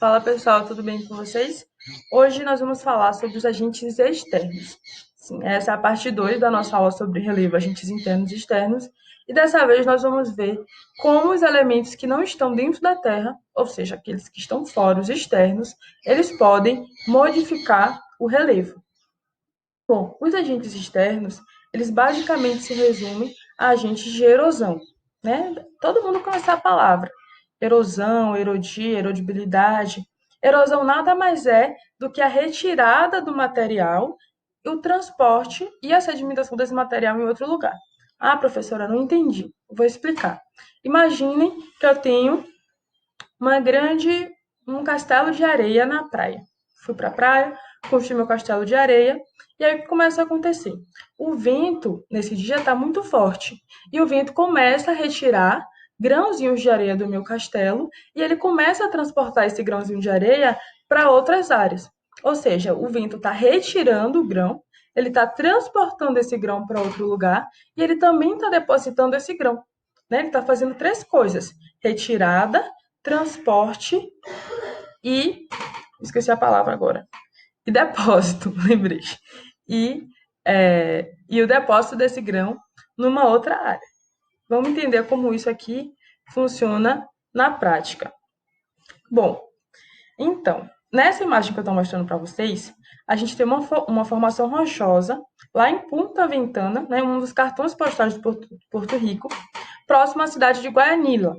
Fala pessoal, tudo bem com vocês? Hoje nós vamos falar sobre os agentes externos. Sim, essa é a parte 2 da nossa aula sobre relevo, agentes internos e externos. E dessa vez nós vamos ver como os elementos que não estão dentro da Terra, ou seja, aqueles que estão fora, os externos, eles podem modificar o relevo. Bom, os agentes externos, eles basicamente se resumem a agentes de erosão, né? Todo mundo conhece a palavra. Erosão, erodir, erodibilidade. Erosão nada mais é do que a retirada do material, o transporte e a sedimentação desse material em outro lugar. Ah, professora, não entendi. Vou explicar. Imaginem que eu tenho um castelo de areia na praia. Fui para a praia, construí meu castelo de areia, e aí o que começa a acontecer? O vento, nesse dia, está muito forte, e o vento começa a retirar grãozinhos de areia do meu castelo, e ele começa a transportar esse grãozinho de areia para outras áreas. Ou seja, o vento está retirando o grão, ele está transportando esse grão para outro lugar, e ele também está depositando esse grão. Né? Ele está fazendo três coisas: retirada, transporte e esqueci a palavra agora. E depósito, lembrei. E, e o depósito desse grão numa outra área. Vamos entender como isso aqui funciona na prática. Bom, então, nessa imagem que eu estou mostrando para vocês, a gente tem uma formação rochosa lá em Punta Ventana, né, um dos cartões postais de Porto Rico, próximo à cidade de Guayanilla.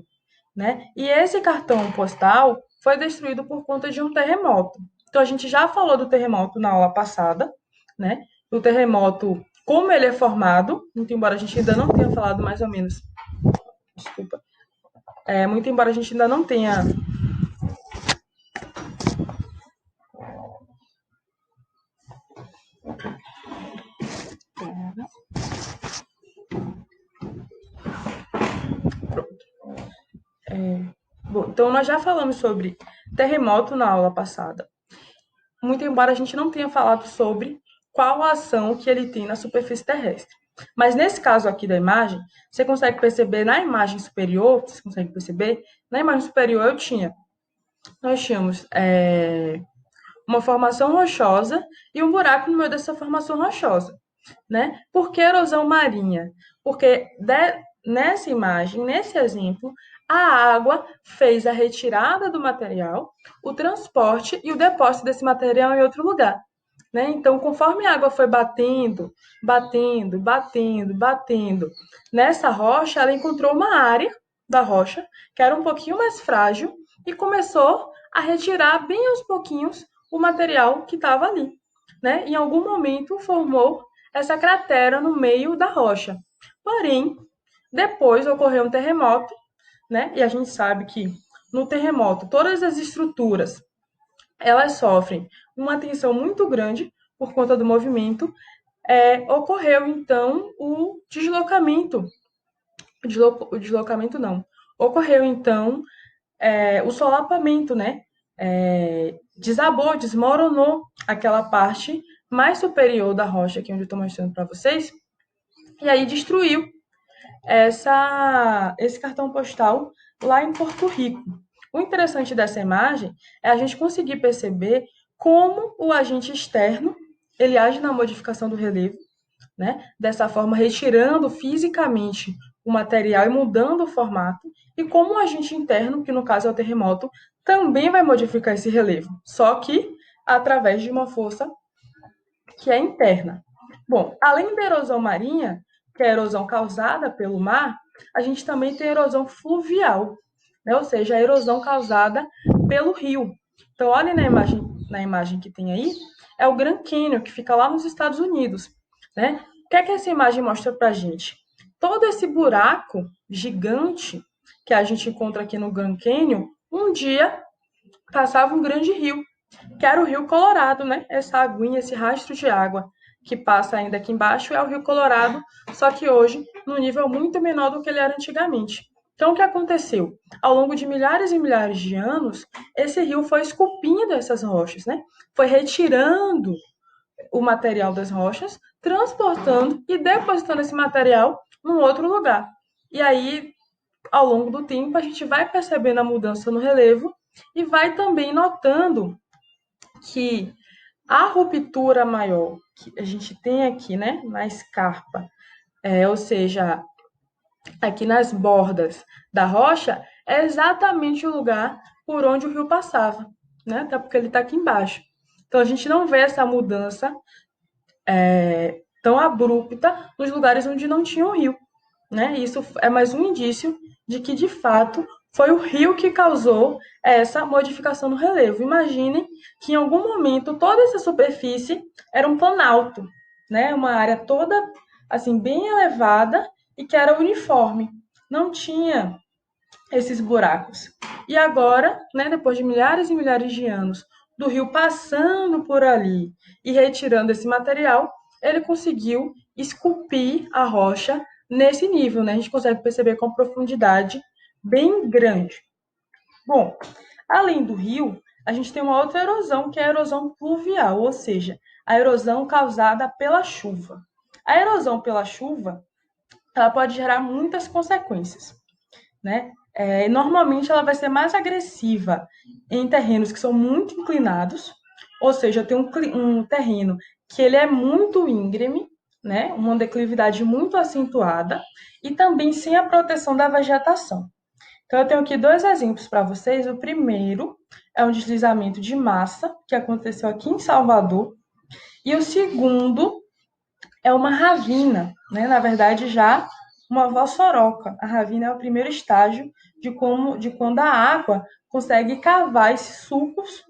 Né? E esse cartão postal foi destruído por conta de um terremoto. Então, a gente já falou do terremoto na aula passada, né? O terremoto, como ele é formado, muito embora a gente ainda não tenha falado mais ou menos, desculpa, muito embora a gente ainda não tenha Bom, então nós já falamos sobre terremoto na aula passada, muito embora a gente não tenha falado sobre qual a ação que ele tem na superfície terrestre. Mas nesse caso aqui da imagem, você consegue perceber na imagem superior, você consegue perceber, na imagem superior nós tínhamos uma formação rochosa e um buraco no meio dessa formação rochosa. Né? Por que erosão marinha? Porque nessa imagem, nesse exemplo, a água fez a retirada do material, o transporte e o depósito desse material em outro lugar. Né? Então, conforme a água foi batendo nessa rocha, ela encontrou uma área da rocha que era um pouquinho mais frágil e começou a retirar bem aos pouquinhos o material que estava ali. Né? Em algum momento formou essa cratera no meio da rocha. Porém, depois ocorreu um terremoto, né? E a gente sabe que no terremoto todas as estruturas elas sofrem uma tensão muito grande por conta do movimento. Ocorreu então o deslocamento não. Ocorreu então o solapamento, né? Desabou, desmoronou aquela parte mais superior da rocha, aqui onde eu estou mostrando para vocês, e aí destruiu esse cartão postal lá em Porto Rico. O interessante dessa imagem é a gente conseguir perceber como o agente externo ele age na modificação do relevo, né? Dessa forma, retirando fisicamente o material e mudando o formato, e como o agente interno, que no caso é o terremoto, também vai modificar esse relevo, só que através de uma força que é interna. Bom, além da erosão marinha, que é a erosão causada pelo mar, a gente também tem a erosão fluvial, né? Ou seja, a erosão causada pelo rio. Então, olhem na imagem que tem aí, é o Grand Canyon, que fica lá nos Estados Unidos. Né? O que é que essa imagem mostra para a gente? Todo esse buraco gigante que a gente encontra aqui no Grand Canyon, um dia passava um grande rio, que era o Rio Colorado, né? Essa aguinha, esse rastro de água que passa ainda aqui embaixo é o Rio Colorado, só que hoje num nível muito menor do que ele era antigamente. Então, o que aconteceu? Ao longo de milhares e milhares de anos, esse rio foi esculpindo essas rochas, né? Foi retirando o material das rochas, transportando e depositando esse material num outro lugar. E aí, ao longo do tempo, a gente vai percebendo a mudança no relevo E vai também notando que a ruptura maior que a gente tem aqui, né, na escarpa, ou seja, aqui nas bordas da rocha, é exatamente o lugar por onde o rio passava, né? Até porque ele está aqui embaixo. Então a gente não vê essa mudança tão abrupta nos lugares onde não tinha o rio, né? Isso é mais um indício de que, de fato, foi o rio que causou essa modificação no relevo. Imaginem que em algum momento toda essa superfície era um planalto, né? Uma área toda assim bem elevada e que era uniforme. Não tinha esses buracos. E agora, né, depois de milhares e milhares de anos do rio passando por ali e retirando esse material, ele conseguiu esculpir a rocha nesse nível, né? A gente consegue perceber com profundidade bem grande. Bom, além do rio, a gente tem uma outra erosão, que é a erosão pluvial, ou seja, a erosão causada pela chuva. A erosão pela chuva, ela pode gerar muitas consequências, né? Normalmente ela vai ser mais agressiva em terrenos que são muito inclinados, ou seja, tem um terreno que ele é muito íngreme, né? Uma declividade muito acentuada e também sem a proteção da vegetação. Então eu tenho aqui dois exemplos para vocês. O primeiro é um deslizamento de massa que aconteceu aqui em Salvador e o segundo é uma ravina, né? Na verdade, já uma vossoroca. A ravina é o primeiro estágio de quando a água consegue cavar esses sulcos,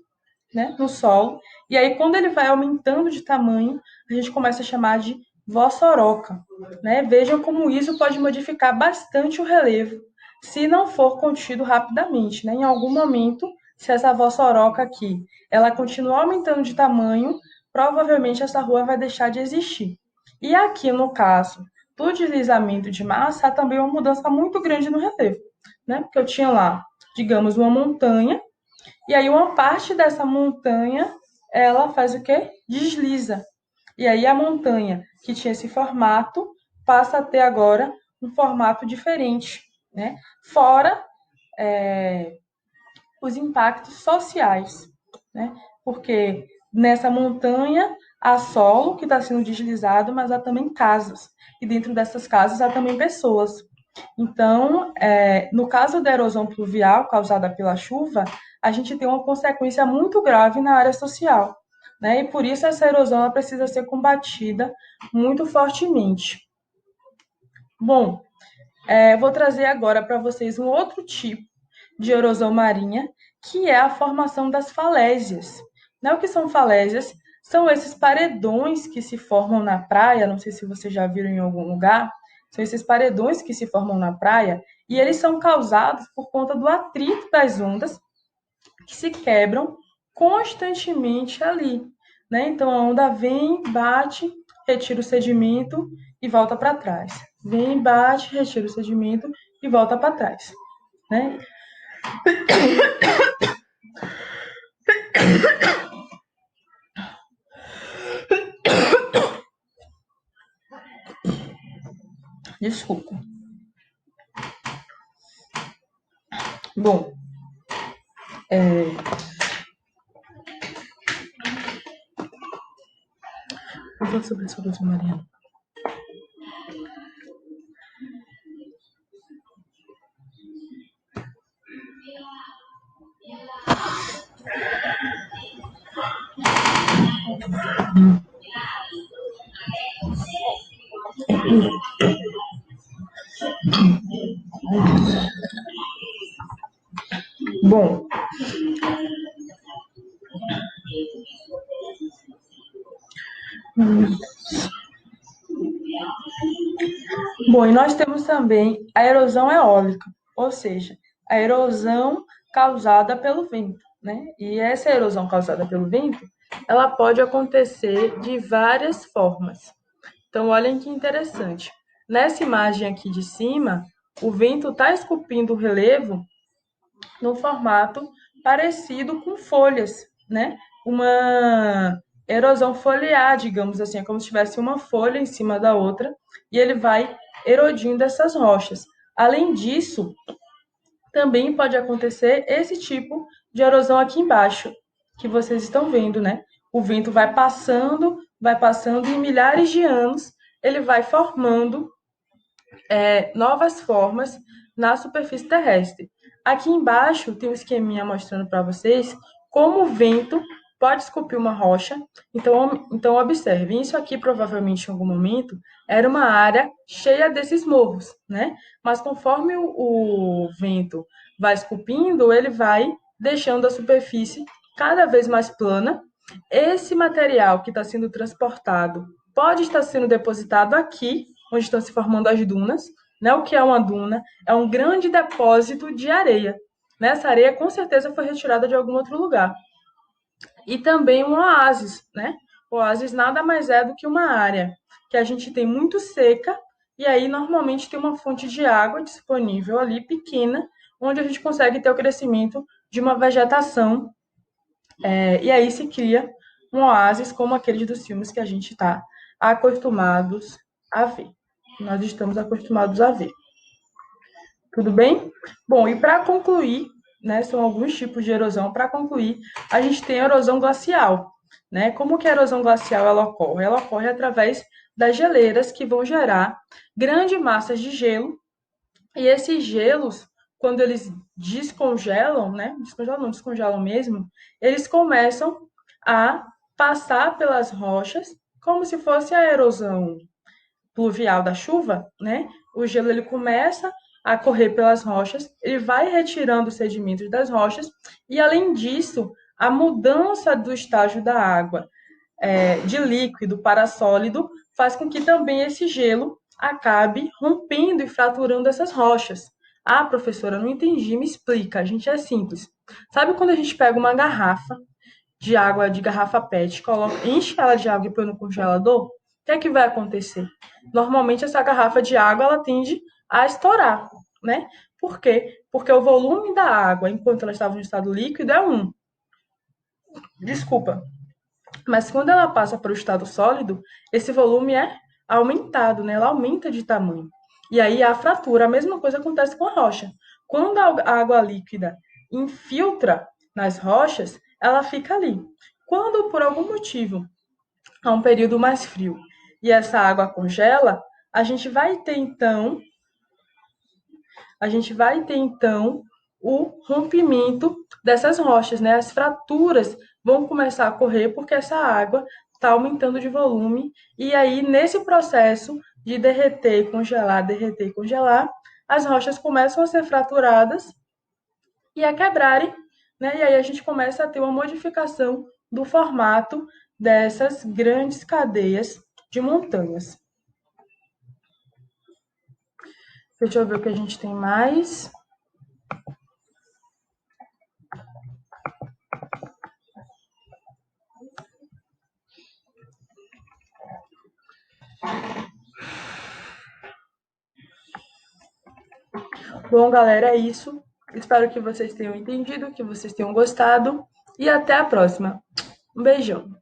né, no solo. E aí, quando ele vai aumentando de tamanho, a gente começa a chamar de vossoroca, né? Vejam como isso pode modificar bastante o relevo, se não for contido rapidamente, né? Em algum momento, se essa vossoroca aqui, ela continuar aumentando de tamanho, provavelmente essa rua vai deixar de existir. E aqui, no caso do deslizamento de massa, há também uma mudança muito grande no relevo, né? Porque eu tinha lá, digamos, uma montanha, e aí uma parte dessa montanha, ela faz o quê? Desliza. E aí a montanha que tinha esse formato passa a ter agora um formato diferente, né? Fora os impactos sociais, né? Porque nessa montanha há solo que está sendo deslizado, mas há também casas. E dentro dessas casas há também pessoas. Então, no caso da erosão pluvial causada pela chuva, a gente tem uma consequência muito grave na área social, né? E por isso essa erosão ela precisa ser combatida muito fortemente. Bom, vou trazer agora para vocês um outro tipo de erosão marinha, que é a formação das falésias. Né? O que são falésias? São esses paredões que se formam na praia, não sei se vocês já viram em algum lugar, são esses paredões que se formam na praia e eles são causados por conta do atrito das ondas que se quebram constantemente ali. Né? Então a onda vem, bate, retira o sedimento e volta para trás. Vem, bate, retira o sedimento e volta para trás. Né? Desculpa. Bom, vou falar sobre essa erosão marinha. Bom, bom, e nós temos também a erosão eólica, ou seja, a erosão causada pelo vento, né? E essa erosão causada pelo vento, ela pode acontecer de várias formas. Então, olhem que interessante. Nessa imagem aqui de cima, o vento está esculpindo o relevo no formato parecido com folhas, né? Uma erosão foliar, digamos assim, é como se tivesse uma folha em cima da outra e ele vai erodindo essas rochas. Além disso, também pode acontecer esse tipo de erosão aqui embaixo, que vocês estão vendo, né? O vento vai passando e em milhares de anos ele vai formando novas formas na superfície terrestre. Aqui embaixo tem um esqueminha mostrando para vocês como o vento pode esculpir uma rocha. Então observem, isso aqui provavelmente em algum momento era uma área cheia desses morros, né? Mas conforme o vento vai esculpindo, ele vai deixando a superfície cada vez mais plana. Esse material que está sendo transportado pode estar sendo depositado aqui, onde estão se formando as dunas, né? O que é uma duna? É um grande depósito de areia. Essa areia com certeza foi retirada de algum outro lugar. E também um oásis, né? O oásis nada mais é do que uma área que a gente tem muito seca e aí normalmente tem uma fonte de água disponível ali pequena, onde a gente consegue ter o crescimento de uma vegetação e aí se cria um oásis como aqueles dos filmes que a gente está acostumados a ver. Nós estamos acostumados a ver. Tudo bem? Bom, e para concluir, né, são alguns tipos de erosão. Para concluir, a gente tem a erosão glacial, né? Como que a erosão glacial ela ocorre? Ela ocorre através das geleiras que vão gerar grandes massas de gelo, e esses gelos, quando eles descongelam, né? Descongelam não, descongelam mesmo, eles começam a passar pelas rochas, como se fosse a erosão pluvial da chuva, né? O gelo ele começa a correr pelas rochas, ele vai retirando os sedimentos das rochas e, além disso, a mudança do estágio da água de líquido para sólido faz com que também esse gelo acabe rompendo e fraturando essas rochas. Ah, professora, não entendi, me explica. A gente é simples. Sabe quando a gente pega uma garrafa de água de garrafa PET, enche ela de água e põe no congelador? O que é que vai acontecer? Normalmente essa garrafa de água ela tende a estourar, né? Por quê? Porque o volume da água, enquanto ela estava no estado líquido, é 1. Desculpa. Mas quando ela passa para o estado sólido, esse volume é aumentado, né? Ela aumenta de tamanho. E aí a fratura, a mesma coisa acontece com a rocha. Quando a água líquida infiltra nas rochas, ela fica ali. Quando por algum motivo há um período mais frio e essa água congela, a gente vai ter então o rompimento dessas rochas, né? As fraturas vão começar a correr porque essa água está aumentando de volume e aí nesse processo de derreter e congelar, as rochas começam a ser fraturadas e a quebrarem, né? E aí a gente começa a ter uma modificação do formato dessas grandes cadeias de montanhas. Deixa eu ver o que a gente tem mais. Bom, galera, é isso. Espero que vocês tenham entendido, que vocês tenham gostado e até a próxima. Um beijão.